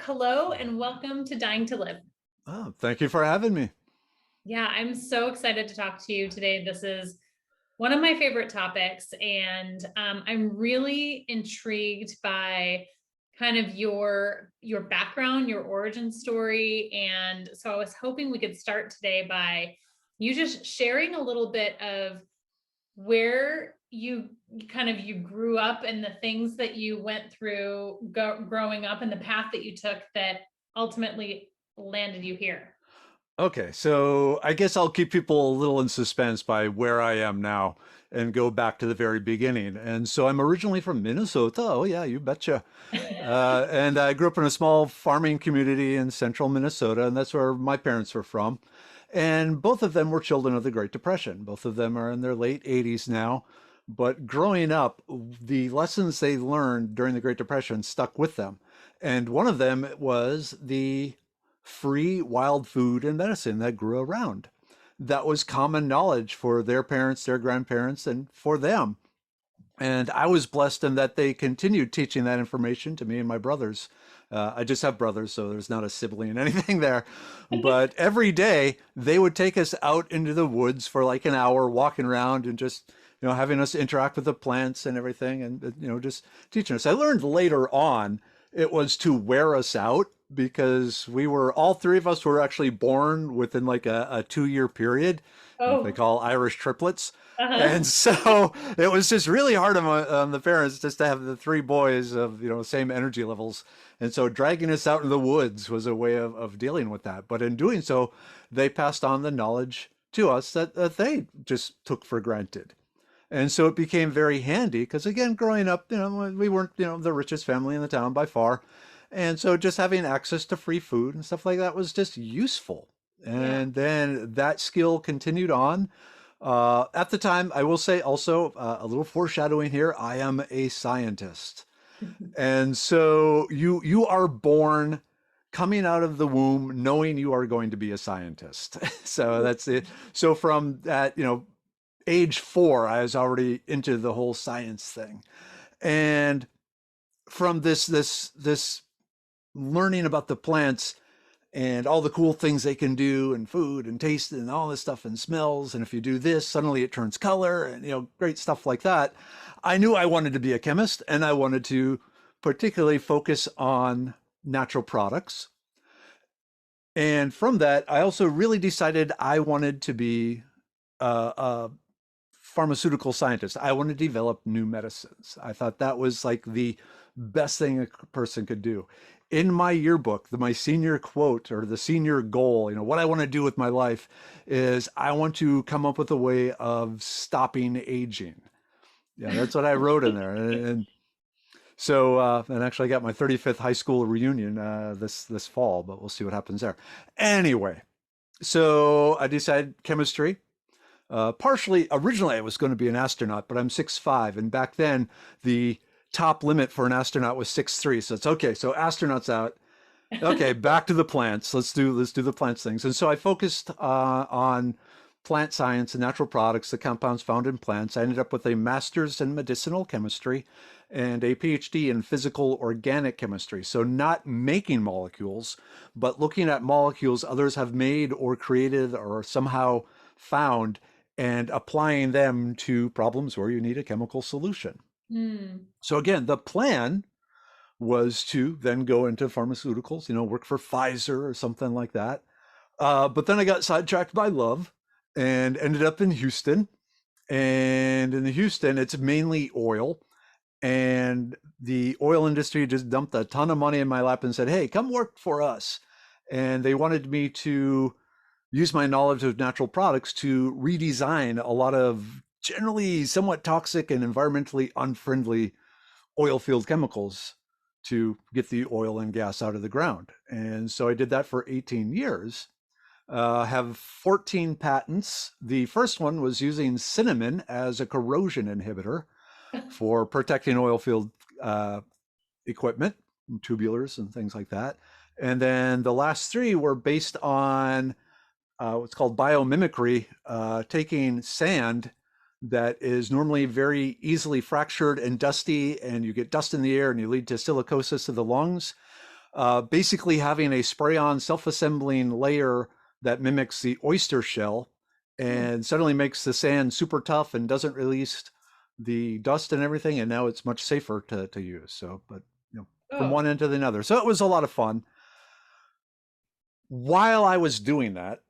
hello and welcome to Dying to Live. Oh, thank you for having me. Yeah, I'm so excited to talk to you today. This is one of my favorite topics, and I'm really intrigued by kind of your background, your origin story. And so I was hoping we could start today by you just sharing a little bit of where you grew up and the things that you went through growing up and the path that you took that ultimately landed you here. Okay, so I guess I'll keep people a little in suspense by where I am now and go back to the very beginning. And so I'm originally from Minnesota. Oh, yeah, you betcha. And I grew up in a small farming community in central Minnesota, and that's where my parents were from. And both of them were children of the Great Depression. Both of them are in their late 80s now. But growing up, the lessons they learned during the Great Depression stuck with them. And one of them was the free wild food and medicine that grew around. That was common knowledge for their parents, their grandparents, and for them. And I was blessed in that they continued teaching that information to me and my brothers. I just have brothers, so there's not a sibling or anything there. But every day they would take us out into the woods for like an hour, walking around and just, having us interact with the plants and everything, and just teaching us. I learned later on it was to wear us out because all three of us were actually born within like a 2 year period, what they Oh, call Irish triplets. uh-huh. And so it was just really hard on the parents just to have the three boys of, same energy levels. And so dragging us out in the woods was a way of dealing with that. But in doing so, they passed on the knowledge to us that they just took for granted. And so it became very handy because, again, growing up, we weren't, the richest family in the town by far. And so just having access to free food and stuff like that was just useful. Yeah. And then that skill continued on. At the time, I will say also a little foreshadowing here. I am a scientist, and so you are born coming out of the womb knowing you are going to be a scientist. So that's it. So from that, age 4, I was already into the whole science thing, and from this learning about the plants and all the cool things they can do and food and taste and all this stuff and smells. And if you do this, suddenly it turns color and, great stuff like that. I knew I wanted to be a chemist and I wanted to particularly focus on natural products. And from that, I also really decided I wanted to be a pharmaceutical scientist. I wanted to develop new medicines. I thought that was like the best thing a person could do. In my yearbook, my senior quote or the senior goal, what I want to do with my life is I want to come up with a way of stopping aging. Yeah, that's what I wrote in there. And so, and actually I got my 35th high school reunion this fall, but we'll see what happens there. Anyway, so I decided chemistry. Partially, originally I was going to be an astronaut, but I'm 6'5", and back then the top limit for an astronaut was 6'3". So it's okay. So astronauts out. Okay, back to the plants. Let's do the plants things. And so I focused on plant science and natural products, the compounds found in plants. I ended up with a master's in medicinal chemistry and a Ph.D. in physical organic chemistry. So not making molecules, but looking at molecules others have made or created or somehow found and applying them to problems where you need a chemical solution. Hmm. So again, the plan was to then go into pharmaceuticals, work for Pfizer or something like that. But then I got sidetracked by love and ended up in Houston. And in Houston, it's mainly oil. And the oil industry just dumped a ton of money in my lap and said, hey, come work for us. And they wanted me to use my knowledge of natural products to redesign a lot of generally somewhat toxic and environmentally unfriendly oil field chemicals to get the oil and gas out of the ground. And so I did that for 18 years. Have 14 patents. The first one was using cinnamon as a corrosion inhibitor for protecting oil field equipment, and tubulars and things like that. And then the last three were based on what's called biomimicry, taking sand that is normally very easily fractured and dusty, and you get dust in the air and you lead to silicosis of the lungs. basically having a spray-on self-assembling layer that mimics the oyster shell Hmm. and suddenly makes the sand super tough and doesn't release the dust and everything. And now it's much safer to use. So, but from Oh. one end to the other. So it was a lot of fun. While I was doing that,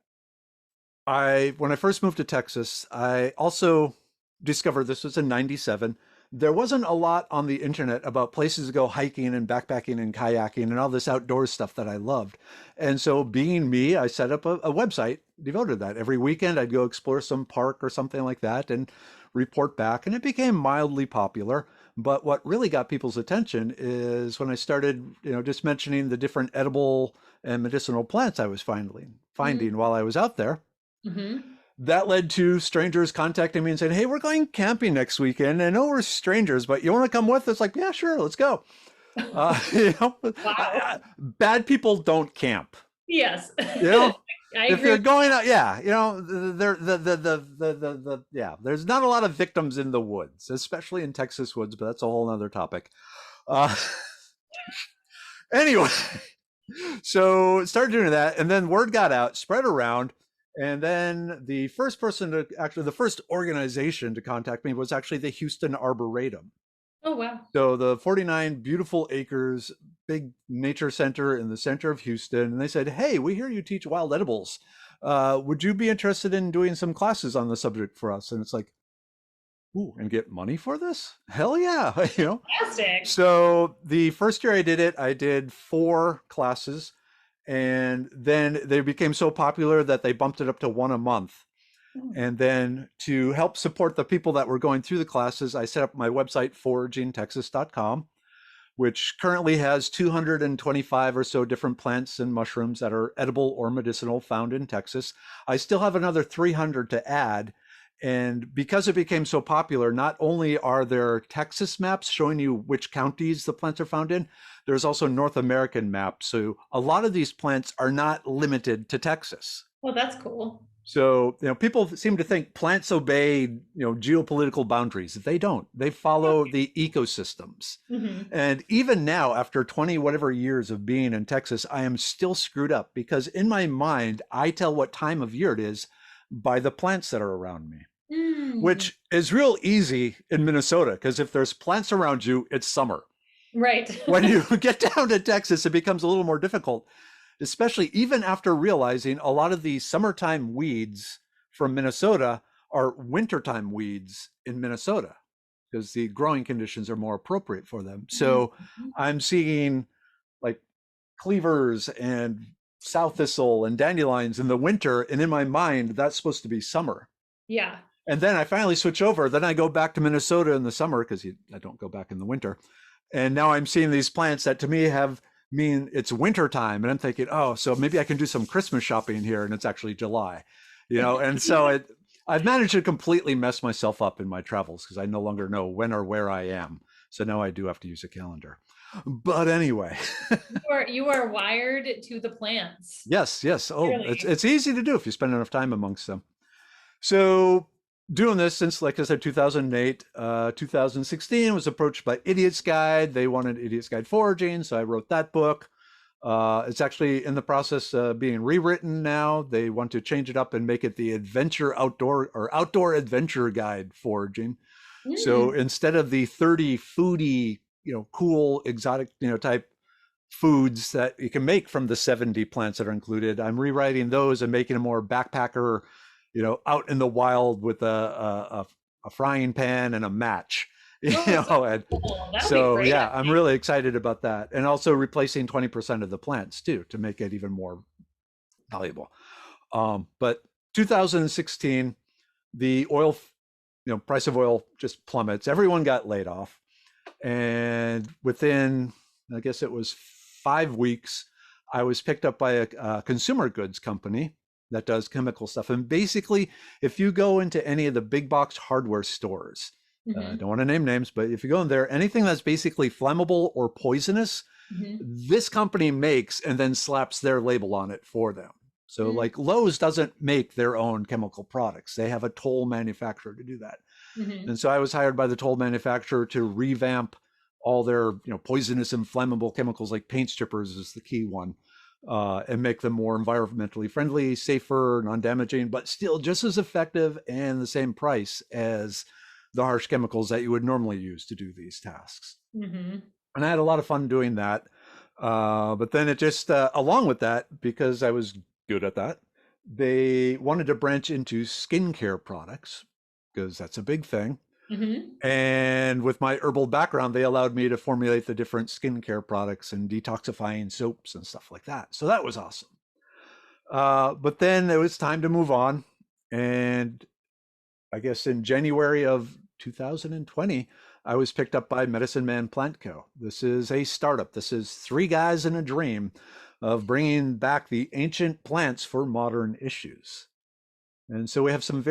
when I first moved to Texas, I also discovered, this was in 97. There wasn't a lot on the internet about places to go hiking and backpacking and kayaking and all this outdoor stuff that I loved. And so being me, I set up a website devoted to that. Every weekend I'd go explore some park or something like that and report back. And it became mildly popular. But what really got people's attention is when I started, just mentioning the different edible and medicinal plants I was finding while I was out there. Mm-hmm. That led to strangers contacting me and saying, "Hey, we're going camping next weekend. I know we're strangers, but you want to come with us?" Like, yeah, sure, let's go. You know, Wow. bad people don't camp. Yes. You know, I if agree. they're going out, yeah, there, yeah, there's not a lot of victims in the woods, especially in Texas woods, but that's a whole other topic. Uh, anyway, so started doing that, and then word got out, spread around, and then the first person to actually, the first organization to contact me was actually the Houston Arboretum. Oh, wow. So the 49 beautiful acres, big nature center in the center of Houston, and they said, "Hey, we hear you teach wild edibles. Would you be interested in doing some classes on the subject for us?" And it's like, ooh, and get money for this? Hell yeah, Fantastic. So the first year I did it, I did 4 classes, and then they became so popular that they bumped it up to 1 a month. Oh. And then to help support the people that were going through the classes, I set up my website, foragingtexas.com, which currently has 225 or so different plants and mushrooms that are edible or medicinal found in Texas. I still have another 300 to add. And because it became so popular, not only are there Texas maps showing you which counties the plants are found in, there's also North American maps. So a lot of these plants are not limited to Texas. Well, that's cool. So, people seem to think plants obey, geopolitical boundaries. They don't. They follow the ecosystems. Hmm. And even now, after 20 whatever years of being in Texas, I am still screwed up because in my mind, I tell what time of year it is by the plants that are around me, Mm. which is real easy in Minnesota because if there's plants around you, it's summer. Right. When you get down to Texas, it becomes a little more difficult, especially even after realizing a lot of the summertime weeds from Minnesota are wintertime weeds in Minnesota because the growing conditions are more appropriate for them. So Mhm. I'm seeing like cleavers and sow thistle and dandelions in the winter. And in my mind, that's supposed to be summer. Yeah. And then I finally switch over. Then I go back to Minnesota in the summer because I don't go back in the winter. And now I'm seeing these plants that to me mean it's winter time. And I'm thinking, oh, so maybe I can do some Christmas shopping here. And it's actually July, And so I've managed to completely mess myself up in my travels because I no longer know when or where I am. So now I do have to use a calendar. But anyway, You are wired to the plants. yes. Oh, it's Clearly. it's easy to do if you spend enough time amongst them. So doing this since, like I said, 2008, 2016 was approached by Idiot's Guide. They wanted Idiot's Guide foraging, so I wrote that book. It's actually in the process of being rewritten now. They want to change it up and make it the adventure outdoor or outdoor adventure guide foraging. So Mm. instead of the 30 foodie, cool exotic, type foods that you can make from the 70 plants that are included, I'm rewriting those and making them more backpacker, out in the wild with a frying pan and a match. Oh, so And cool. That would be so great. yeah, I'm really excited about that, and also replacing 20% of the plants too to make it even more valuable. But 2016, the oil, price of oil just plummets. Everyone got laid off, and within, I guess it was 5 weeks, I was picked up by a consumer goods company that does chemical stuff. And basically, if you go into any of the big box hardware stores, I Hmm. don't want to name names, but if you go in there, anything that's basically flammable or poisonous, Hmm. this company makes and then slaps their label on it for them. So, Mm. like Lowe's doesn't make their own chemical products, they have a toll manufacturer to do that. Hmm. And so I was hired by the toll manufacturer to revamp all their poisonous, inflammable chemicals like paint strippers is the key one, and make them more environmentally friendly, safer, non-damaging, but still just as effective and the same price as the harsh chemicals that you would normally use to do these tasks. Mm-hmm. And I had a lot of fun doing that. But then it just, along with that, because I was good at that, they wanted to branch into skincare products because that's a big thing. Mm-hmm. And with my herbal background, they allowed me to formulate the different skincare products and detoxifying soaps and stuff like that. So that was awesome. But then it was time to move on. And I guess in January of 2020, I was picked up by Medicine Man Plant Co. This is a startup. This is three guys in a dream of bringing back the ancient plants for modern issues. And so we have some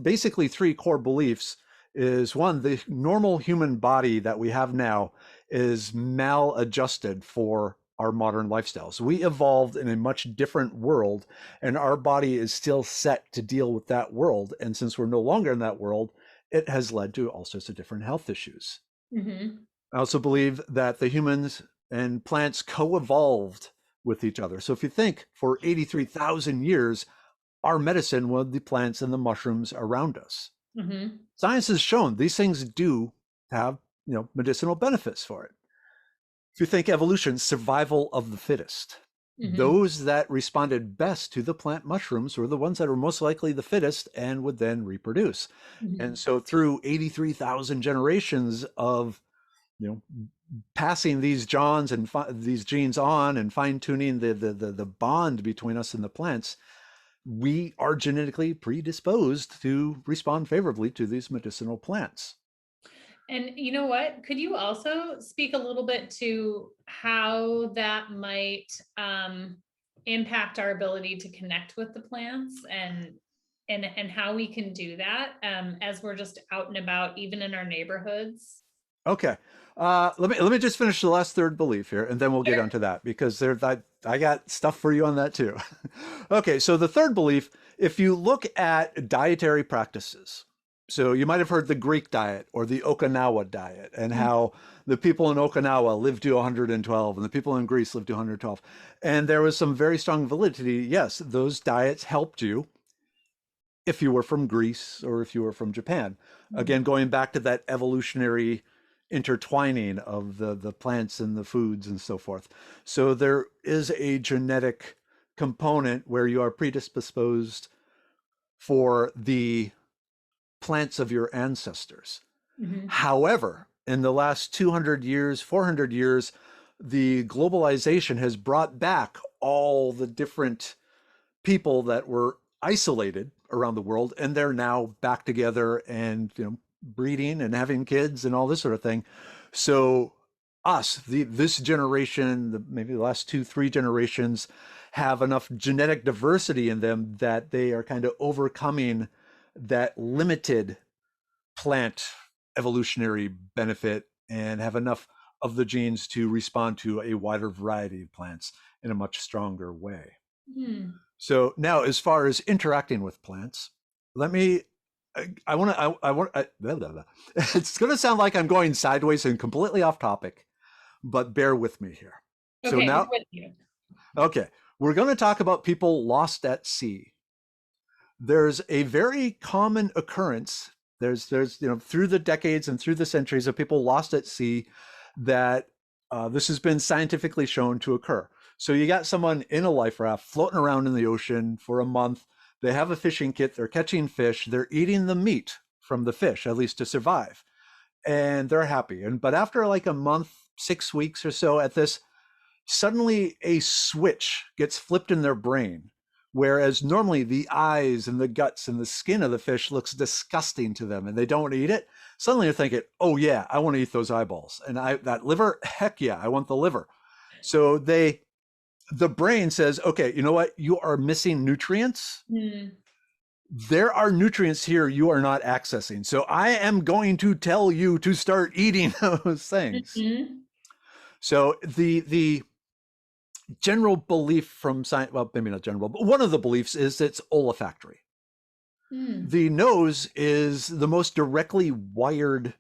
basically three core beliefs. Is one, the normal human body that we have now is maladjusted for our modern lifestyles. We evolved in a much different world, and our body is still set to deal with that world. And since we're no longer in that world, it has led to all sorts of different health issues. Mm-hmm. I also believe that the humans and plants co-evolved with each other. So if you think for 83,000 years, our medicine was the plants and the mushrooms around us. Mm-hmm. Science has shown these things do have, medicinal benefits for it. If you think evolution, survival of the fittest, Mm-hmm. those that responded best to the plant mushrooms were the ones that are most likely the fittest and would then reproduce. Mm-hmm. And so through 83,000 generations of, passing these johns and these genes on and fine tuning the bond between us and the plants, we are genetically predisposed to respond favorably to these medicinal plants. And you know what? Could you also speak a little bit to how that might impact our ability to connect with the plants and how we can do that as we're just out and about, even in our neighborhoods? Okay. Let me just finish the last third belief here, and then we'll get Sure. onto that because I got stuff for you on that too. Okay, so the third belief, if you look at dietary practices, so you might have heard the Greek diet or the Okinawa diet, and how the people in Okinawa lived to 112 and the people in Greece lived to 112. And there was some very strong validity. Yes, those diets helped you if you were from Greece or if you were from Japan. Mhm. Again, going back to that evolutionary intertwining of the plants and the foods and so forth. So there is a genetic component where you are predisposed for the plants of your ancestors. Mhm. However, in the last 200 years, 400 years, the globalization has brought back all the different people that were isolated around the world, and they're now back together and breeding and having kids and all this sort of thing. So this generation, maybe the last 2, 3 generations, have enough genetic diversity in them that they are kind of overcoming that limited plant evolutionary benefit and have enough of the genes to respond to a wider variety of plants in a much stronger way. Mhm. So now, as far as interacting with plants, let me. I want to. I want. Blah, blah, blah. It's going to sound like I'm going sideways and completely off topic, but bear with me here. So Okay, we're now, with you. okay, we're going to talk about people lost at sea. There's a very common occurrence. There's through the decades and through the centuries of people lost at sea that this has been scientifically shown to occur. So you got someone in a life raft floating around in the ocean for a month. They have a fishing kit. They're catching fish. They're eating the meat from the fish, at least to survive, and they're happy. But after like a month, 6 weeks or so at this, suddenly a switch gets flipped in their brain. Whereas normally the eyes and the guts and the skin of the fish looks disgusting to them and they don't eat it. Suddenly they're thinking, oh yeah, I want to eat those eyeballs. And that liver, heck yeah, I want the liver. So the brain says, okay, you know what? You are missing nutrients. Mm. There are nutrients here you are not accessing. So I am going to tell you to start eating those things. Mhm. So the general belief from science, well, maybe not general, but one of the beliefs is it's olfactory. Mm. The nose is the most directly wired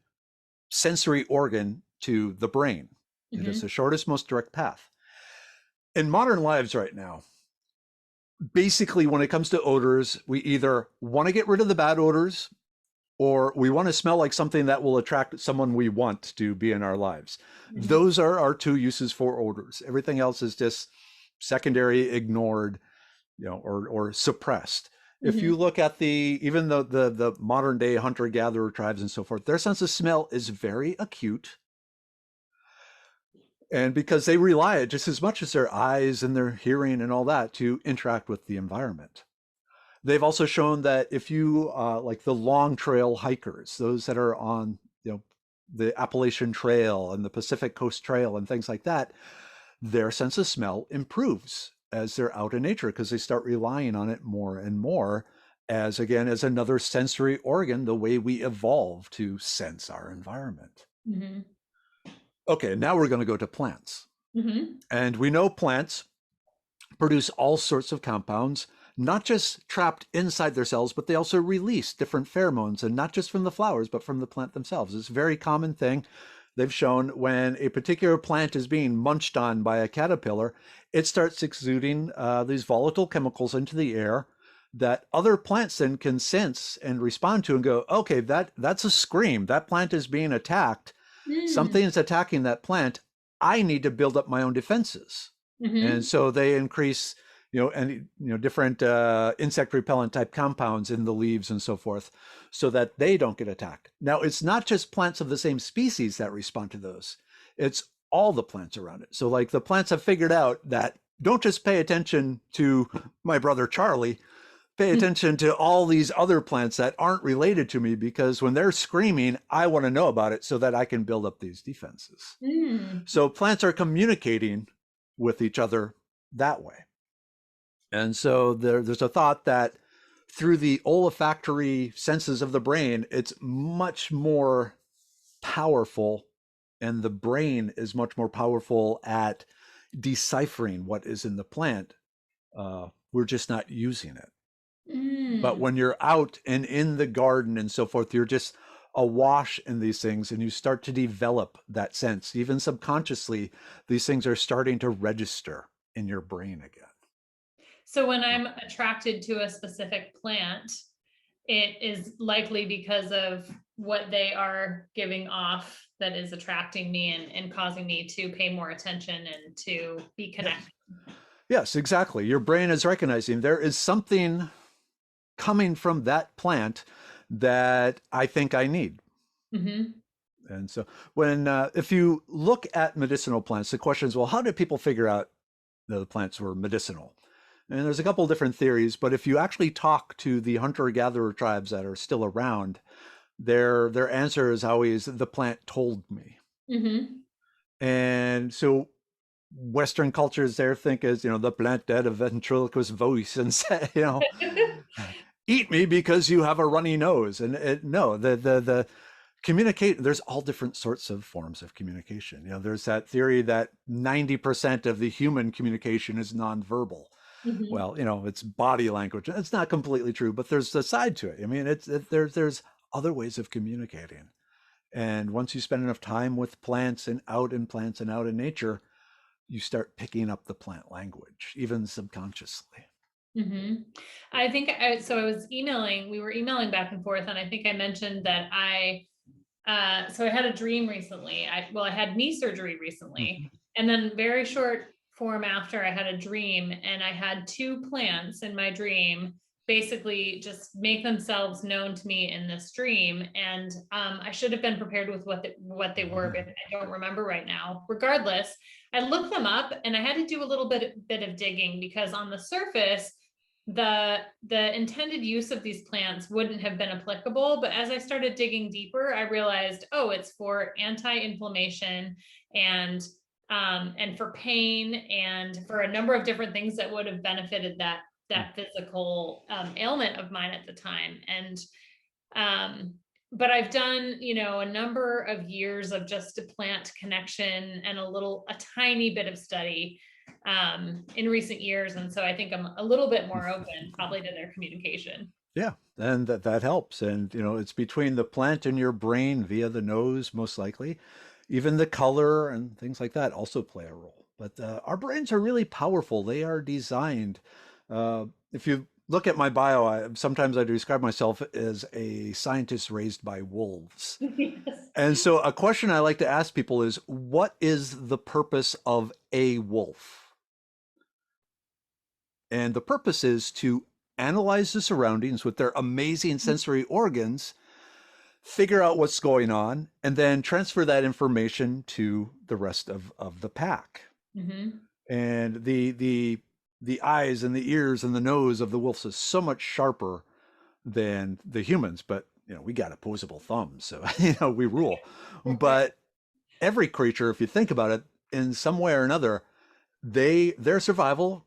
sensory organ to the brain. It is Mm-hmm. the shortest, most direct path. In modern lives right now, basically, when it comes to odors, we either want to get rid of the bad odors or we want to smell like something that will attract someone we want to be in our lives. Mm-hmm. Those are our two uses for odors. Everything else is just secondary, ignored, or suppressed. If Mm-hmm. you look at even the modern day hunter gatherer tribes and so forth, their sense of smell is very acute. And because they rely just as much as their eyes and their hearing and all that to interact with the environment. They've also shown that if you like the long trail hikers, those that are on the Appalachian Trail and the Pacific Coast Trail and things like that, their sense of smell improves as they're out in nature because they start relying on it more and more as, again, as another sensory organ, the way we evolve to sense our environment. Mm-hmm. Okay, now we're going to go to plants. Mm-hmm. And we know plants produce all sorts of compounds, not just trapped inside their cells, but they also release different pheromones, and not just from the flowers, but from the plant themselves. It's a very common thing. They've shown when a particular plant is being munched on by a caterpillar, it starts exuding these volatile chemicals into the air that other plants then can sense and respond to and go, okay, that's a scream. That plant is being attacked. Mm-hmm. Something is attacking that plant. I need to build up my own defenses. And Mm-hmm. so they increase, different insect repellent type compounds in the leaves and so forth, so that they don't get attacked. Now, it's not just plants of the same species that respond to those; it's all the plants around it. So, like the plants have figured out that don't just pay attention to my brother Charlie, pay attention to all these other plants that aren't related to me, because when they're screaming, I want to know about it so that I can build up these defenses. Mm-hmm. So plants are communicating with each other that way. And so there's a thought that through the olfactory senses of the brain, it's much more powerful, and the brain is much more powerful at deciphering what is in the plant. We're just not using it. But Mm. when you're out and in the garden and so forth, you're just awash in these things and you start to develop that sense. Even subconsciously, these things are starting to register in your brain again. So when I'm attracted to a specific plant, it is likely because of what they are giving off that is attracting me and causing me to pay more attention and to be Yes. connected. Yes, exactly. Your brain is recognizing there is something coming from that plant that I think I need. Mm-hmm. And so if you look at medicinal plants, the question is, well, how did people figure out that the plants were medicinal? And there's a couple of different theories, but if you actually talk to the hunter-gatherer tribes that are still around, their answer is always, the plant told me. Mm-hmm. And so Western cultures there think is, the plant had a ventriloquist voice and say, eat me because you have a runny nose. And no, the communicate, there's all different sorts of forms of communication. There's that theory that 90% of the human communication is nonverbal. Mm-hmm. Well, it's body language. It's not completely true, but there's a side to it. I mean, there's other ways of communicating. And once you spend enough time with plants and out in plants and out in nature, you start picking up the plant language, even subconsciously. Mm-hmm. I think so. We were emailing back and forth, and I think I mentioned that so I had a dream recently. I had knee surgery recently, Mm-hmm. and then very short form after I had a dream, and I had two plants in my dream basically just make themselves known to me in this dream. And I should have been prepared with what they were, but I don't remember right now. Regardless, I looked them up, and I had to do a little bit of digging because on the surface, the intended use of these plants wouldn't have been applicable, but as I started digging deeper, I realized, oh, it's for anti-inflammation and for pain and for a number of different things that would have benefited that physical ailment of mine at the time. And but I've done, a number of years of just a plant connection and a tiny bit of study in recent years. And so I think I'm a little bit more open probably to their communication. Yeah, and that helps. And it's between the plant and your brain via the nose, most likely. Even the color and things like that also play a role. But our brains are really powerful. They are designed. If you look at my bio, sometimes I describe myself as a scientist raised by wolves. Yes. And so a question I like to ask people is, what is the purpose of a wolf? And the purpose is to analyze the surroundings with their amazing sensory organs, figure out what's going on, and then transfer that information to the rest of the pack. Mm-hmm. And the eyes and the ears and the nose of the wolves is so much sharper than the humans, but we got opposable thumbs, so we rule. But every creature, if you think about it, in some way or another, their survival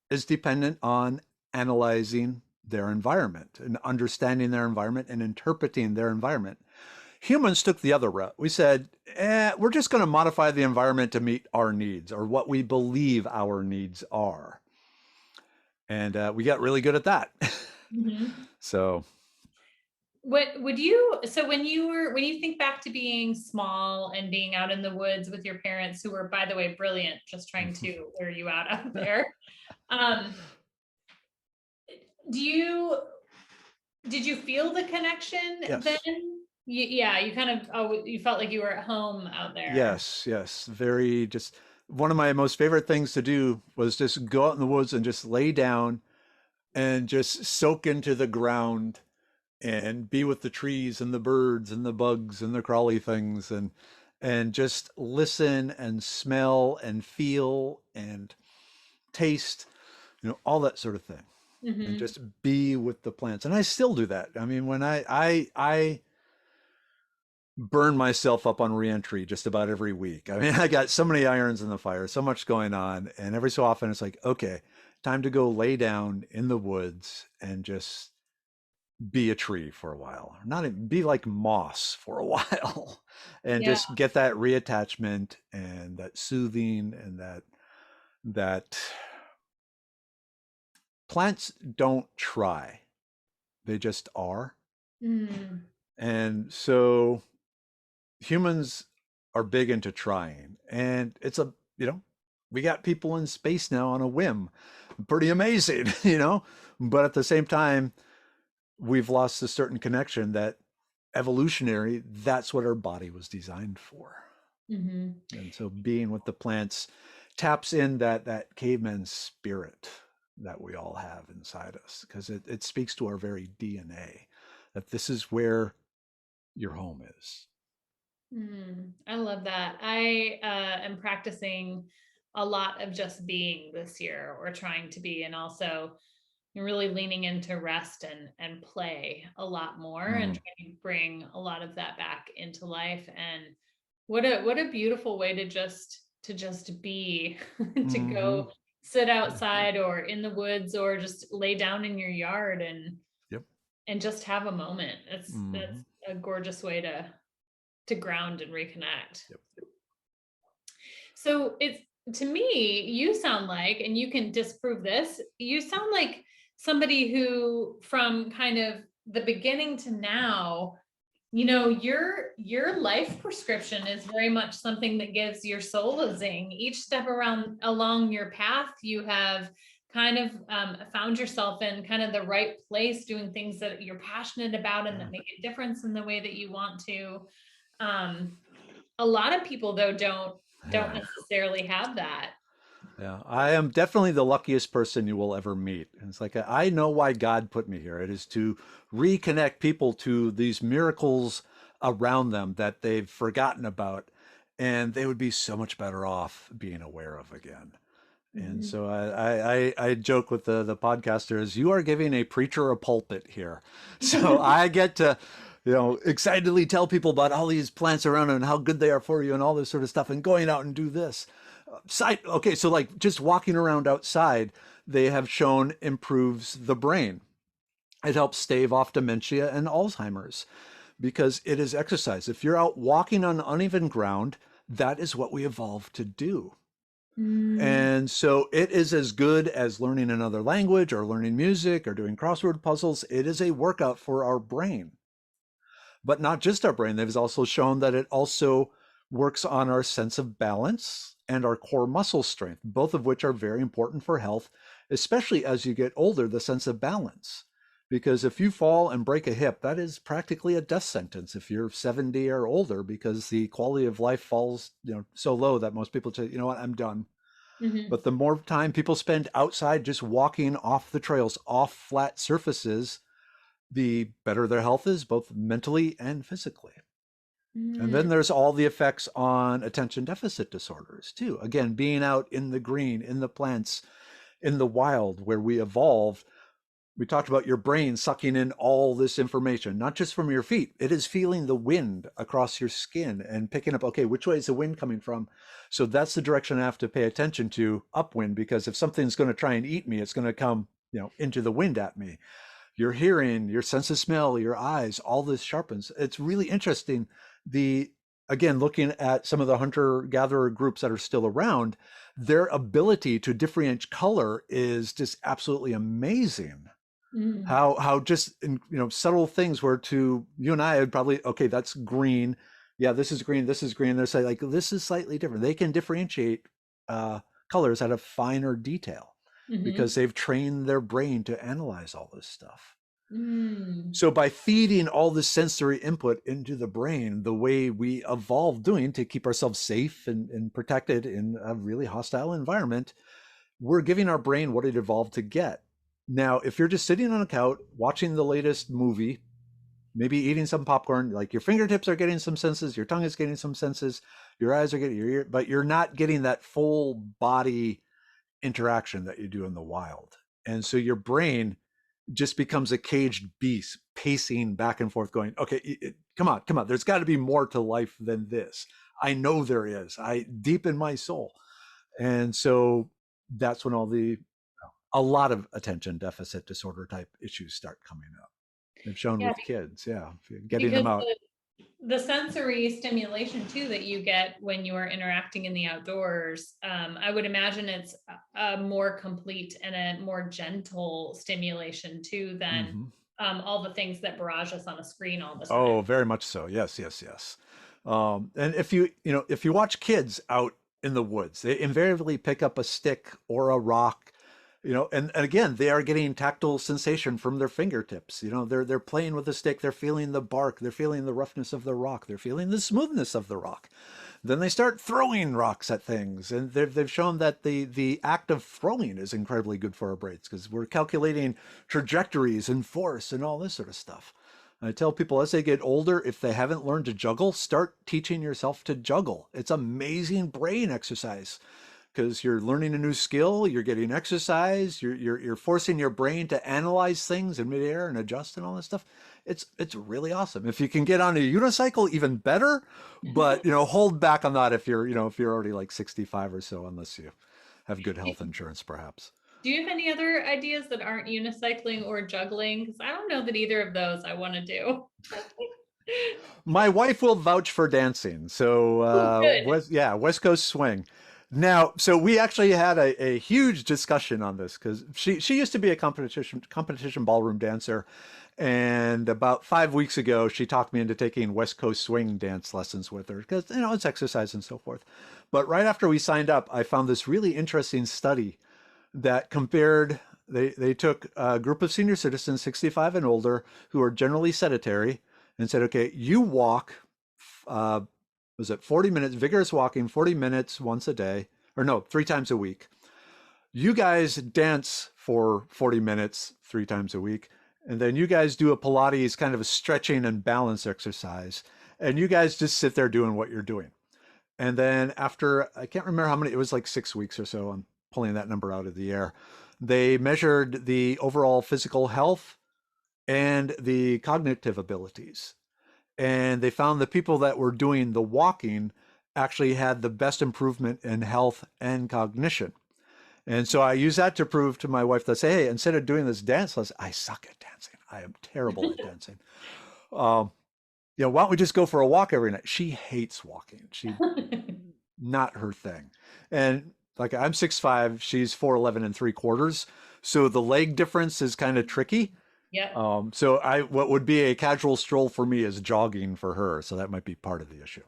is dependent on analyzing their environment and understanding their environment and interpreting their environment. Humans took the other route. We said, we're just going to modify the environment to meet our needs or what we believe our needs are. And we got really good at that. Mm-hmm. So, What would so when you think back to being small and being out in the woods with your parents, who were, by the way, brilliant, just trying to wear you out there. Um, do you did you feel the connection then? yes. Yeah, you kind of, you felt like you were at home out there. Yes, yes. Very just one of my most favorite things to do was just go out in the woods and just lay down and just soak into the ground and be with the trees and the birds and the bugs and the crawly things and just listen and smell and feel and taste, all that sort of thing. And Mm-hmm. just be with the plants. And I still do that. I mean, when I burn myself up on reentry just about every week. I mean, I got so many irons in the fire, so much going on. And every so often it's like, okay, time to go lay down in the woods and just be a tree for a while. Not even, be like moss for a while and Yeah. just get that reattachment and that soothing and that plants don't try. They just are. Mm. And so humans are big into trying, and it's we got people in space now on a whim, pretty amazing. But at the same time we've lost a certain connection that evolutionary, that's what our body was designed for. Mm-hmm. And so being with the plants taps in that caveman spirit that we all have inside us, because it speaks to our very DNA that this is where your home is. I love that. I am practicing a lot of just being this year, or trying to be, and also really leaning into rest and play a lot more, and Mm. trying to bring a lot of that back into life. And what a beautiful way to just be, to Hmm. go sit outside or in the woods, or just lay down in your yard Yep. and just have a moment. That's Hmm. a gorgeous way to ground and reconnect. Yep. So it's, to me, you sound like, and you can disprove this, you sound like somebody who, from kind of the beginning to now, your life prescription is very much something that gives your soul a zing. Each step around along your path, you have kind of found yourself in kind of the right place, doing things that you're passionate about and that Yeah. make a difference in the way that you want to. Um, a lot of people, though, don't Yeah. necessarily have that. Yeah. I am definitely the luckiest person you will ever meet. And it's like, I know why God put me here. It is to reconnect people to these miracles around them that they've forgotten about, and they would be so much better off being aware of again. And Mhm. so I joke with the podcasters, you are giving a preacher a pulpit here. So I get to, excitedly tell people about all these plants around and how good they are for you and all this sort of stuff and going out and do this. Okay, so like just walking around outside, they have shown improves the brain. It helps stave off dementia and Alzheimer's because it is exercise. If you're out walking on uneven ground, that is what we evolved to do. Mm, And so it is as good as learning another language or learning music or doing crossword puzzles. It is a workout for our brain, but not just our brain. They've also shown that it also works on our sense of balance and our core muscle strength, both of which are very important for health, especially as you get older, the sense of balance. Because if you fall and break a hip, that is practically a death sentence if you're 70 or older, because the quality of life falls, so low that most people say, you know what, I'm done. Hmm. But the more time people spend outside just walking off the trails, off flat surfaces, the better their health is, both mentally and physically. And Mm. then there's all the effects on attention deficit disorders too. Again, being out in the green, in the plants, in the wild where we evolved. We talked about your brain sucking in all this information, not just from your feet. It is feeling the wind across your skin and picking up, okay, which way is the wind coming from? So that's the direction I have to pay attention to, upwind, because if something's going to try and eat me, it's going to come, into the wind at me. Your hearing, your sense of smell, your eyes, all this sharpens. It's really interesting. The Again, looking at some of the hunter gatherer groups that are still around, their ability to differentiate color is just absolutely amazing. Mm. How just subtle things where to you and I would probably, okay, that's green, yeah, this is green, this is green. They're saying like this is slightly different. They can differentiate uh, colors at a finer detail because Hmm. they've trained their brain to analyze all this stuff. Mm. So by feeding all this sensory input into the brain, the way we evolved doing to keep ourselves safe and protected in a really hostile environment, we're giving our brain what it evolved to get. Now, if you're just sitting on a couch watching the latest movie, maybe eating some popcorn, like your fingertips are getting some senses, your tongue is getting some senses, your eyes are getting your ear, but you're not getting that full body interaction that you do in the wild. And so your brain just becomes a caged beast pacing back and forth going, okay, come on, come on, there's got to be more to life than this. I know there is, I deep in my soul. And so that's when a lot of attention deficit disorder type issues start coming up. They've shown Yeah, with kids, yeah, getting because them out. the sensory stimulation too that you get when you are interacting in the outdoors, I would imagine it's a more complete and a more gentle stimulation too than Hmm. all the things that barrage us on a screen all the time. Oh, very much so. Yes, yes, yes. And if you watch kids out in the woods, they invariably pick up a stick or a rock, and again, they are getting tactile sensation from their fingertips. They're playing with the stick, they're feeling the bark, they're feeling the roughness of the rock, they're feeling the smoothness of the rock. Then they start throwing rocks at things, and they've shown that the act of throwing is incredibly good for our brains because we're calculating trajectories and force and all this sort of stuff. I tell people as they get older, if they haven't learned to juggle, start teaching yourself to juggle. It's amazing brain exercise because you're learning a new skill, you're getting exercise, you're forcing your brain to analyze things in midair and adjust and all this stuff. It's really awesome. If you can get on a unicycle, even better. But hold back on that if you're already like 65 or so, unless you have good health insurance, perhaps. Do you have any other ideas that aren't unicycling or juggling? Because I don't know that either of those I want to do. My wife will vouch for dancing. So, Oh, good. West Coast swing. Now, so we actually had a huge discussion on this because she used to be a competition ballroom dancer, and about 5 weeks ago, she talked me into taking West Coast swing dance lessons with her because it's exercise and so forth. But right after we signed up, I found this really interesting study that compared. They took a group of senior citizens, 65 and older, who are generally sedentary, and said, okay, you walk, uh, was it 40 minutes, vigorous walking, 40 minutes once a day, or no, 3 times a week. You guys dance for 40 minutes 3 times a week. And then you guys do a Pilates kind of a stretching and balance exercise. And you guys just sit there doing what you're doing. And then after, I can't remember how many, it was like 6 weeks or so. I'm pulling that number out of the air. They measured the overall physical health and the cognitive abilities. And they found the people that were doing the walking actually had the best improvement in health and cognition. And so I use that to prove to my wife that say, hey, instead of doing this dance lesson, I suck at dancing. I am terrible at dancing. Um, why don't we just go for a walk every night? She hates walking. Not her thing. And like I'm 6'5", she's 4'11 and 3/4. So the leg difference is kind of tricky. Yep. So what would be a casual stroll for me is jogging for her. So that might be part of the issue.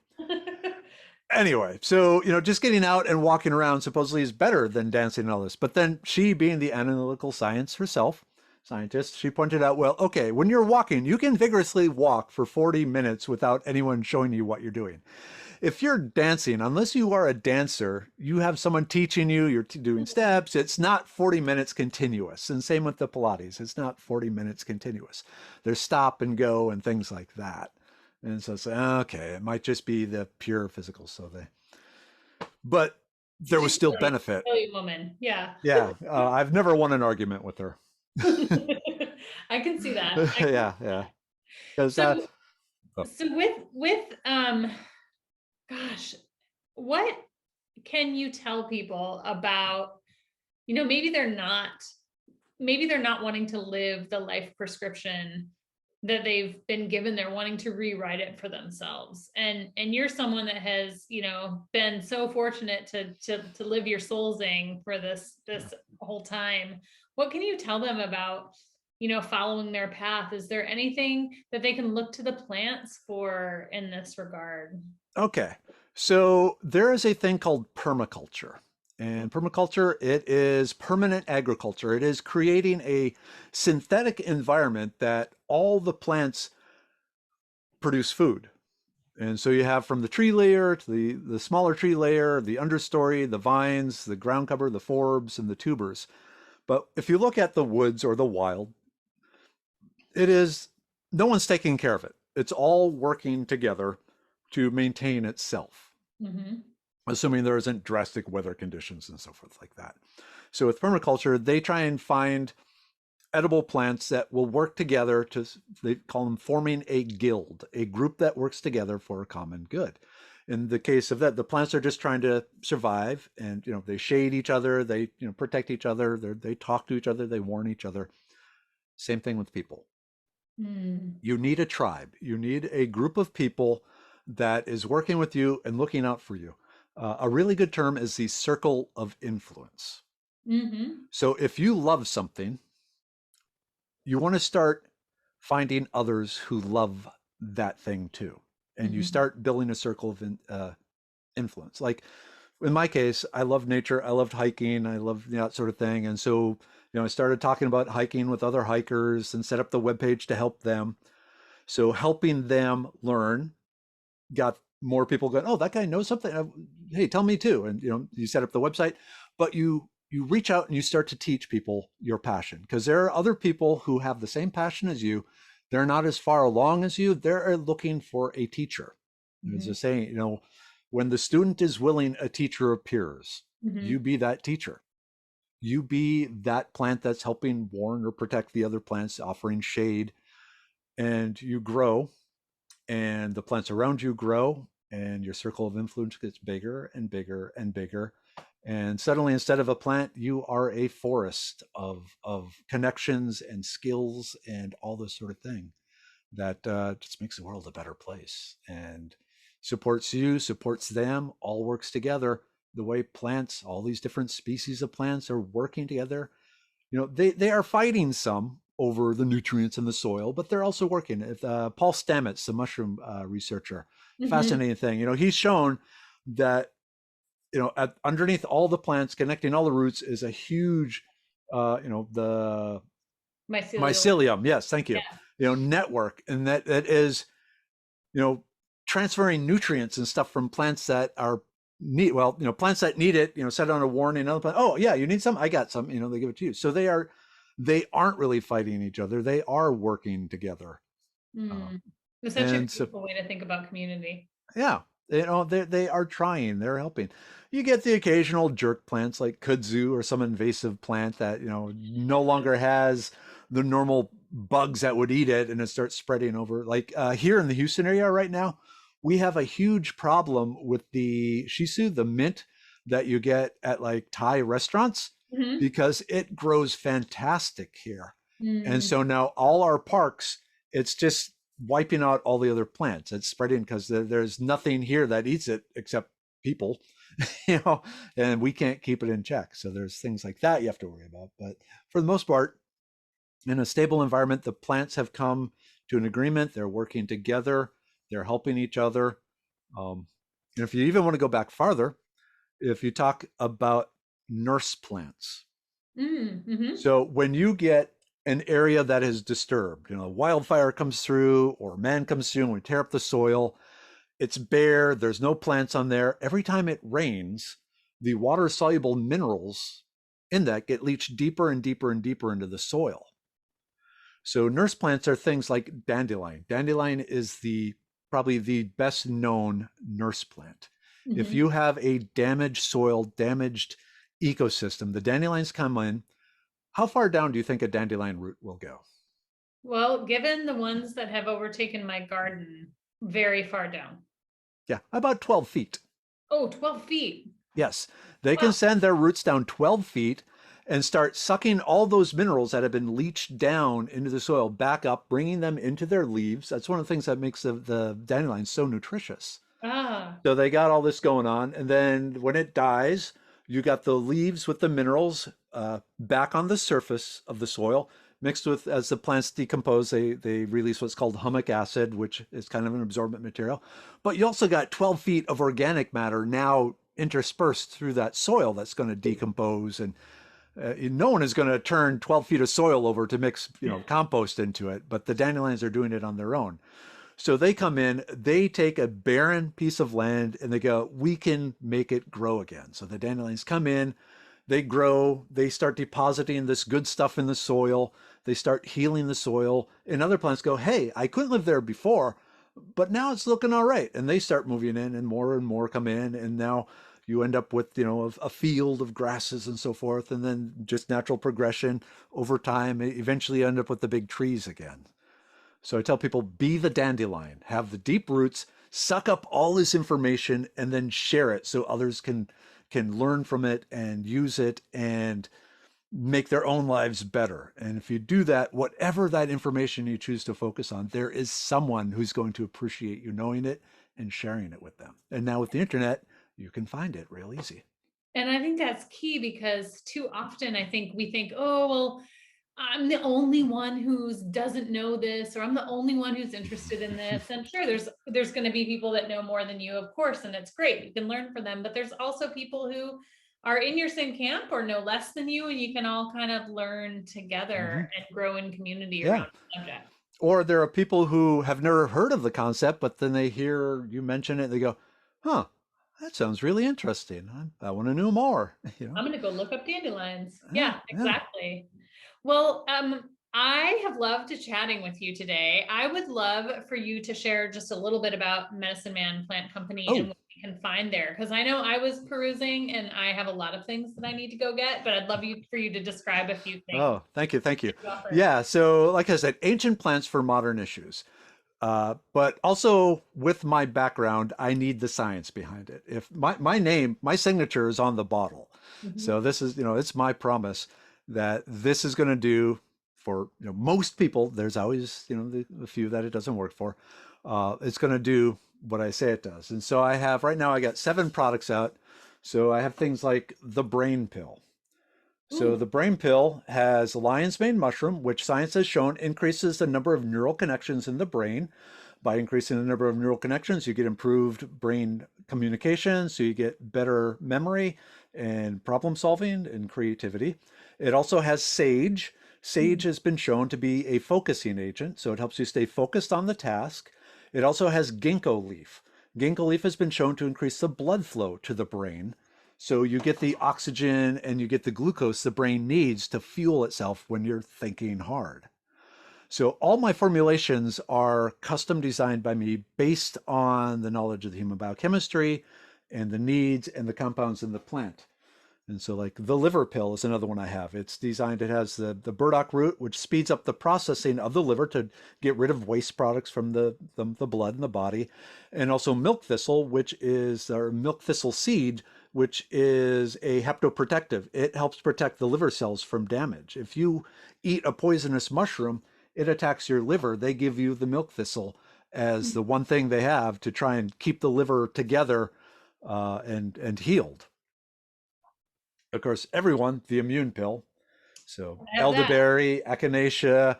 Anyway, so just getting out and walking around supposedly is better than dancing and all this. But then she, being the analytical scientist, she pointed out, well, okay, when you're walking, you can vigorously walk for 40 minutes without anyone showing you what you're doing. If you're dancing, unless you are a dancer, you have someone teaching you, you're doing steps, it's not 40 minutes continuous. And same with the Pilates, it's not 40 minutes continuous. There's stop and go and things like that. And so it's like, okay, it might just be the pure physical. But there was She's still a benefit. brilliant woman. Yeah. Yeah, I've never won an argument with her. I can see that. Yeah, yeah. Because So, oh, so with gosh, what can you tell people about, maybe they're not wanting to live the life prescription that they've been given. They're wanting to rewrite it for themselves. And you're someone that has, been so fortunate to live your soulsing for this whole time. What can you tell them about, following their path? Is there anything that they can look to the plants for in this regard? okay. So there is a thing called permaculture. And permaculture, it is permanent agriculture. It is creating a synthetic environment that all the plants produce food. And so you have from the tree layer to the smaller tree layer, the understory, the vines, the ground cover, the forbs, and the tubers. But if you look at the woods or the wild, it is no one's taking care of it. It's all working together to maintain itself, Mm-hmm. assuming there isn't drastic weather conditions and so forth like that. So with permaculture, they try and find edible plants that will work together to, they call them forming a guild, a group that works together for a common good. In the case of that, the plants are just trying to survive, and they shade each other, they protect each other, they talk to each other, they warn each other. Same thing with people. Mm. You need a tribe. You need a group of people that is working with you and looking out for you. A really good term is the circle of influence. Mm-hmm. So if you love something, you want to start finding others who love that thing too. And you Mm-hmm. start building a circle of influence. Like in my case, I love nature. I loved hiking. I love that sort of thing. And so, I started talking about hiking with other hikers and set up the webpage to help them. So helping them learn got more people going, oh, that guy knows something. Hey, tell me too. And you set up the website, but you reach out and you start to teach people your passion, because there are other people who have the same passion as you. They're not as far along as you. They're looking for a teacher. It's Mm-hmm. a saying, when the student is willing, a teacher appears. Mm-hmm. You be that teacher. You be that plant that's helping warn or protect the other plants, offering shade, and you grow, and the plants around you grow, and your circle of influence gets bigger and bigger and bigger. And suddenly, instead of a plant, you are a forest of connections and skills and all this sort of thing that just makes the world a better place and supports you, supports them, all works together. The way plants, all these different species of plants are working together. They are fighting some over the nutrients in the soil, but they're also working. If, Paul Stamets, the mushroom researcher, Mm-hmm. fascinating thing. He's shown that underneath all the plants, connecting all the roots, is a huge, the Mycelial. mycelium. Yes, thank you. Yeah. Network, and that is, transferring nutrients and stuff from plants that are need. Well, plants that need it, set on a warning. Another plant, oh yeah, you need some. I got some. They give it to you. So they aren't really fighting each other. They are working together. Mm. It's such a And so, beautiful way to think about community. yeah, they are trying. They're helping. You get the occasional jerk plants like kudzu or some invasive plant that no longer has the normal bugs that would eat it, and it starts spreading over. Like here in the Houston area right now, we have a huge problem with the shisu, the mint that you get at like Thai restaurants, Mm-hmm. because it grows fantastic here. And Mm. so now all our parks, it's just wiping out all the other plants. It's spreading because there's nothing here that eats it except people, and we can't keep it in check. So there's things like that you have to worry about. But for the most part, in a stable environment, the plants have come to an agreement. They're working together. They're helping each other. Um, And if you even want to go back farther, if you talk about nurse plants. Mm-hmm. So when you get an area that is disturbed, wildfire comes through or man comes through and we tear up the soil, it's bare, there's no plants on there. Every time it rains, the water soluble minerals in that get leached deeper and deeper and deeper into the soil. So nurse plants are things like dandelion. Dandelion is the probably the best known nurse plant. If Mm-hmm. you have a damaged soil, damaged ecosystem, the dandelions come in. How far down do you think a dandelion root will go? Well, given the ones that have overtaken my garden, very far down. Yeah, about 12 feet. Oh, 12 feet. Yes, they can Wow. send their roots down 12 feet and start sucking all those minerals that have been leached down into the soil back up, bringing them into their leaves. That's one of the things that makes the dandelion so nutritious. Ah. So they got all this going on. And then when it dies, you got the leaves with the minerals back on the surface of the soil, mixed with, as the plants decompose, they release what's called humic acid, which is kind of an absorbent material. But you also got 12 feet of organic matter now interspersed through that soil that's going to decompose. And no one is going to turn 12 feet of soil over to mix, compost into it, but the dandelions are doing it on their own. So they come in, they take a barren piece of land and they go, we can make it grow again. So the dandelions come in, they grow, they start depositing this good stuff in the soil, they start healing the soil. And other plants go, hey, I couldn't live there before, but now it's looking all right. And they start moving in and more come in. And now you end up with, a field of grasses and so forth. And then just natural progression over time, eventually you end up with the big trees again. So I tell people, be the dandelion, have the deep roots, suck up all this information, and then share it so others can learn from it and use it and make their own lives better. And if you do that, whatever that information you choose to focus on, there is someone who's going to appreciate you knowing it and sharing it with them. And now with the internet, you can find it real easy. And I think that's key because too often I think we think, oh, well, I'm the only one who doesn't know this, or I'm the only one who's interested in this. And sure, there's going to be people that know more than you, of course, and it's great. You can learn from them, but there's also people who are in your same camp or know less than you, and you can all kind of learn together Mm-hmm. and grow in community Yeah. around the subject. Or there are people who have never heard of the concept, but then they hear you mention it, they go, huh, that sounds really interesting. I want to know more. I'm going to go look up dandelions. Yeah, Yeah, yeah. exactly. Well, I have loved chatting with you today. I would love for you to share just a little bit about Medicine Man Plant Company and Oh, what we can find there. Because I know I was perusing and I have a lot of things that I need to go get, but I'd love for you to describe a few things oh, thank you, thank you. that you offer. Yeah, so like I said, ancient plants for modern issues. But also with my background, I need the science behind it. If my name, my signature is on the bottle. Mhm. So this is, it's my promise that this is going to do for, most people. There's always, the few that it doesn't work for. It's going to do what I say it does. And so I have, right now, I got 7 products out. So I have things like the brain pill. So Ooh. the brain pill has lion's mane mushroom, which science has shown increases the number of neural connections in the brain. By increasing the number of neural connections, you get improved brain communication, so you get better memory and problem solving and creativity. It also has sage. Sage Mm. has been shown to be a focusing agent, so it helps you stay focused on the task. It also has ginkgo leaf. Ginkgo leaf has been shown to increase the blood flow to the brain. So you get the oxygen and you get the glucose the brain needs to fuel itself when you're thinking hard. So all my formulations are custom designed by me based on the knowledge of the human biochemistry and the needs and the compounds in the plant. And so like the liver pill is another one I have. It's designed, it has the burdock root, which speeds up the processing of the liver to get rid of waste products from the blood in the body. And also milk thistle, which is, or milk thistle seed, which is a hepatoprotective. It helps protect the liver cells from damage. If you eat a poisonous mushroom, it attacks your liver. They give you the milk thistle as the one thing they have to try and keep the liver together and healed. Of course, everyone, the immune pill. So I have that. elderberry, echinacea.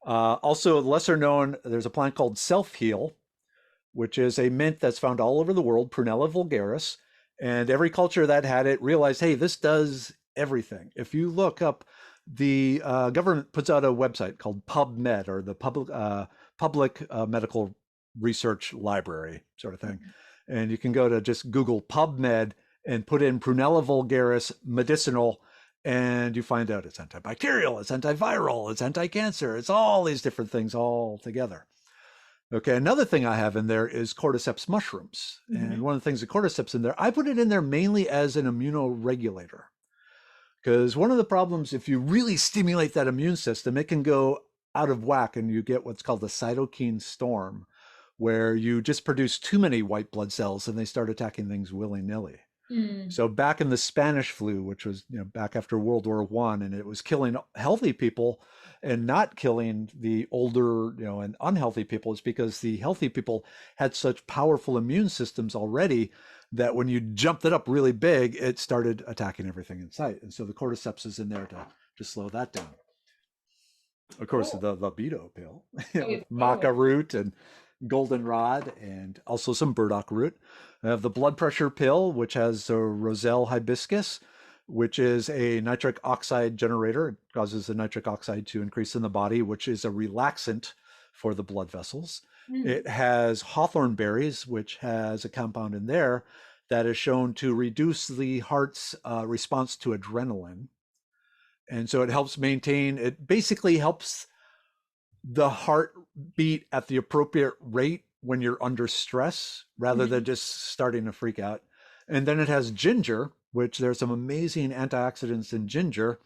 Also, lesser known, there's a plant called self heal, which is a mint that's found all over the world, Prunella vulgaris. And every culture that had it realized, hey, this does everything. If you look up, the government puts out a website called PubMed, or the public medical research library sort of thing. And you can go to just Google PubMed and put in Prunella vulgaris medicinal, and you find out it's antibacterial, it's antiviral, it's anti-cancer, it's all these different things all together. Okay, another thing I have in there is cordyceps mushrooms. And one of the things that cordyceps in there, I put it in there mainly as an immunoregulator. Because one of the problems, if you really stimulate that immune system, it can go out of whack and you get what's called the cytokine storm, where you just produce too many white blood cells and they start attacking things willy-nilly. So back in the Spanish flu, which was back after World War I, and it was killing healthy people and not killing the older and unhealthy people, is because the healthy people had such powerful immune systems already that when you jumped it up really big, it started attacking everything in sight. And so the cordyceps is in there to slow that down. Of course, the libido pill with maca root and goldenrod, and also some burdock root. I have the blood pressure pill, which has a roselle hibiscus, which is a nitric oxide generator. It causes the nitric oxide to increase in the body, which is a relaxant for the blood vessels. It has hawthorn berries, which has a compound in there that is shown to reduce the heart's response to adrenaline. And so it helps maintain, it basically helps the heart beat at the appropriate rate when you're under stress, rather than just starting to freak out. And then it has ginger, which there's some amazing antioxidants in ginger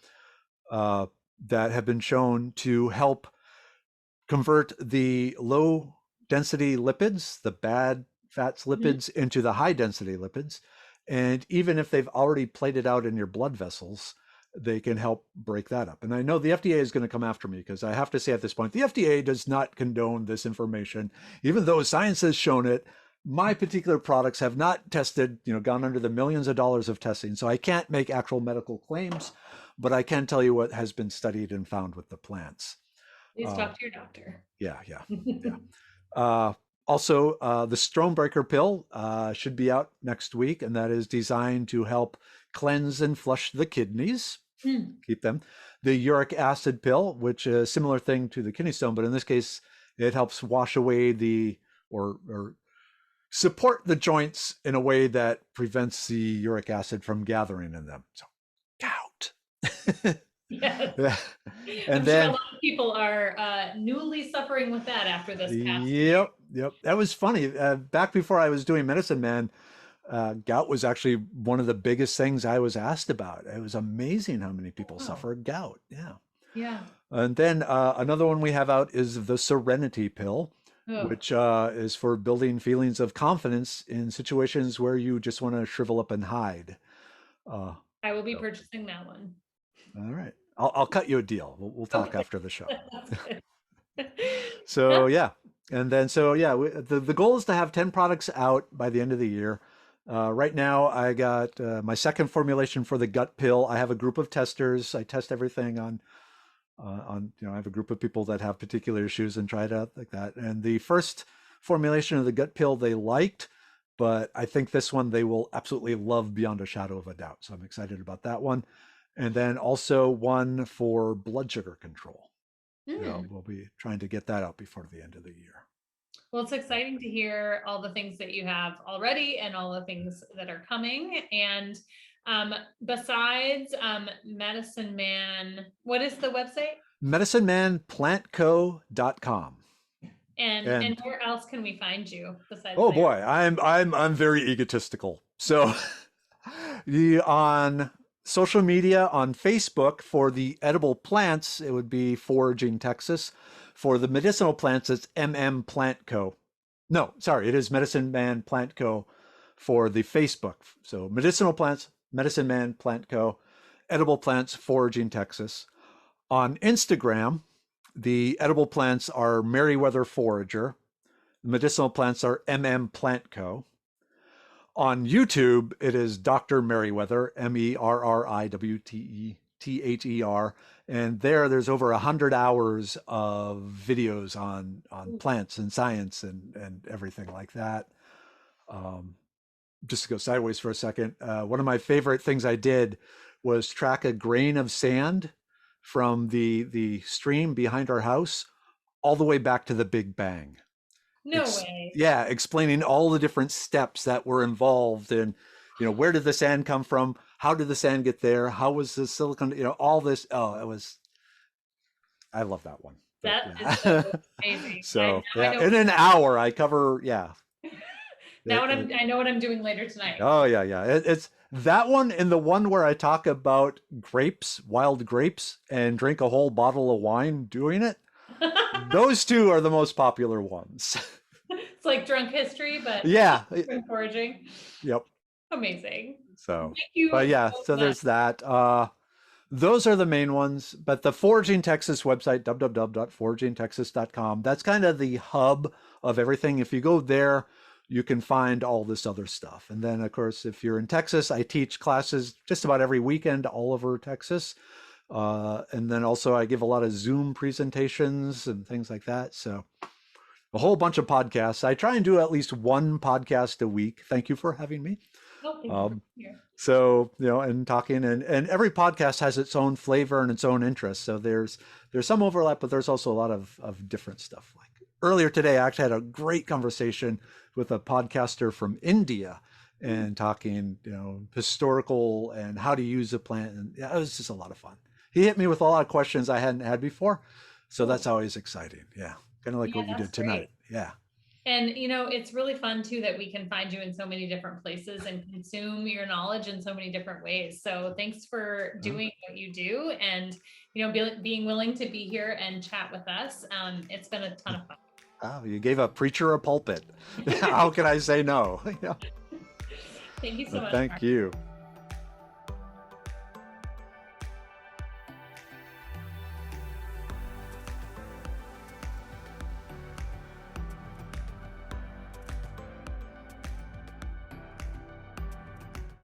that have been shown to help convert the low density lipids, the bad fats lipids, into the high density lipids. And even if they've already played it out in your blood vessels, they can help break that up. And I know the FDA is going to come after me, because I have to say at this point, the FDA does not condone this information. Even though science has shown it, my particular products have not tested, gone under the millions of dollars of testing. So I can't make actual medical claims, but I can tell you what has been studied and found with the plants. Please talk to your doctor. Yeah. Also, the Stonebreaker pill should be out next week, and that is designed to help cleanse and flush the kidneys, keep them. The uric acid pill, which is a similar thing to the kidney stone, but in this case, it helps wash away or support the joints in a way that prevents the uric acid from gathering in them. So, gout. Yes. And I'm sure a lot of people are newly suffering with that after this past year. Yep. That was funny. Back before I was doing Medicine Man, gout was actually one of the biggest things I was asked about. It was amazing how many people suffer gout. Yeah. And then another one we have out is the Serenity pill, which is for building feelings of confidence in situations where you just want to shrivel up and hide. I will be purchasing that one. All right. I'll cut you a deal. We'll talk after the show. So yeah. And then, the goal is to have 10 products out by the end of the year. Right now, I got my second formulation for the gut pill. I have a group of testers. I test everything on, I have a group of people that have particular issues and try it out like that. And the first formulation of the gut pill they liked, but I think this one they will absolutely love beyond a shadow of a doubt. So I'm excited about that one. And then also one for blood sugar control. We'll be trying to get that out before the end of the year. Well, it's exciting to hear all the things that you have already and all the things that are coming. And besides Medicine Man, what is the website? MedicineManPlantCo.com. And where else can we find you besides? Oh boy, I'm very egotistical. So on social media, on Facebook, for the edible plants, it would be Foraging Texas. For the medicinal plants, it's MM Plant Co. No, sorry, it is Medicine Man Plant Co. for the Facebook. So medicinal plants, Medicine Man Plant Co. Edible plants, Foraging Texas. On Instagram, the edible plants are Merriwether Forager. The medicinal plants are MM Plant Co. On YouTube, it is Dr. Merriwether, Merriwther, And there's over 100 hours of videos on plants and science and everything like that. Um, just to go sideways for a second, one of my favorite things I did was track a grain of sand from the stream behind our house all the way back to the Big Bang. No way. Yeah, explaining all the different steps that were involved in, where did the sand come from? How did the sand get there? How was the silicon, all this. Oh, I love that one. But, That yeah. is so amazing. So, I yeah, know. in an hour I cover, yeah. I know what I'm doing later tonight. Oh, yeah, yeah. It's that one and the one where I talk about grapes, wild grapes, and drink a whole bottle of wine doing it. Those two are the most popular ones. It's like drunk history, but yeah. foraging. Yep. Amazing. So, thank you. but yeah, so there's that. Those are the main ones. But the Foraging Texas website, www.foragingtexas.com, that's kind of the hub of everything. If you go there, you can find all this other stuff. And then, of course, if you're in Texas, I teach classes just about every weekend all over Texas. And then also I give a lot of Zoom presentations and things like that. So a whole bunch of podcasts. I try and do at least one podcast a week. Thank you for having me. So, and talking and every podcast has its own flavor and its own interest. So there's some overlap, but there's also a lot of different stuff. Like earlier today, I actually had a great conversation with a podcaster from India and talking, historical and how to use a plant. And yeah, it was just a lot of fun. He hit me with a lot of questions I hadn't had before. So that's always exciting. Yeah. Kind of like what you did tonight. Great. Yeah. And, it's really fun too, that we can find you in so many different places and consume your knowledge in so many different ways. So thanks for doing what you do and, being willing to be here and chat with us. It's been a ton of fun. Oh, you gave a preacher a pulpit. How can I say no? Thank you so much. Thank Mark. you.